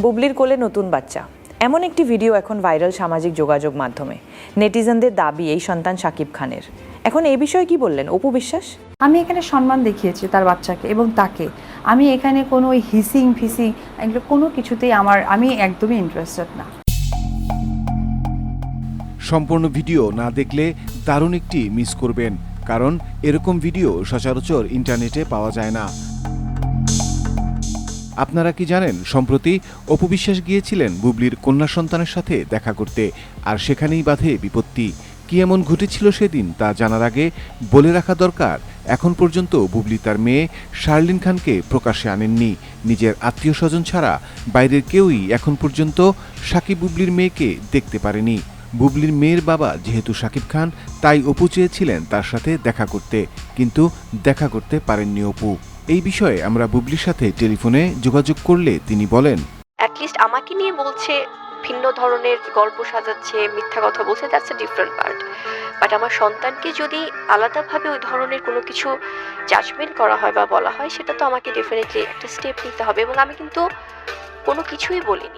বুবলির কোলে নতুন বাচ্চা, এমন একটি ভিডিও এখন ভাইরাল সামাজিক যোগাযোগ মাধ্যমে। নেটিজেনদের দাবি এই সন্তান শাকিব খানের। এখন এই বিষয়ে কি বললেন অপু বিশ্বাস? আমি এখানে সম্মান দেখিয়েছি তার বাচ্চাকে এবং তাকে। আমি এখানে কোনো ওই হিসিং ফিসিং এগুলো কোনো কিছুতেই আমি একদমই ইন্টারেস্টেড না। সম্পূর্ণ ভিডিও না দেখলে দারুণ একটি মিস করবেন, কারণ এরকম ভিডিও সচরাচর ইন্টারনেটে পাওয়া যায় না। আপনারা কি জানেন, সম্প্রতি অপু বিশ্বাস গিয়েছিলেন বুবলির কন্যা সন্তানের সাথে দেখা করতে, আর সেখানেই বাধে বিপত্তি। কি এমন ঘটেছিল সেদিন তা জানার আগে বলে রাখা দরকার, এখন পর্যন্ত বুবলি তার মেয়ে শার্লিন খানকে প্রকাশ্যে আনেননি। নিজের আত্মীয় স্বজন ছাড়া বাইরের কেউই এখন পর্যন্ত শাকিব বুবলির মেয়েকে দেখতে পারেনি। বুবলির মেয়ের বাবা যেহেতু শাকিব খান, তাই অপু চেয়েছিলেন তার সাথে দেখা করতে, কিন্তু দেখা করতে পারেননি অপু। এই বিষয়ে আমরা বুবলির সাথে টেলিফোনে যোগাযোগ করলে তিনি বলেন, অ্যাটলিস্ট আমাকে নিয়ে বলছে, ভিন্ন ধরনের গল্প সাজাচ্ছে, মিথ্যা কথা বলছে, that's a different part. But আমার সন্তানকে যদি আলাদাভাবে ওই ধরনের কোনো কিছু জাজমেন্ট করা হয় বা বলা হয়, সেটা তো আমাকে ডেফিনেটলি একটা স্টেপ নিতে হবে। এবং আমি কিন্তু কোনো কিছুই বলিনি।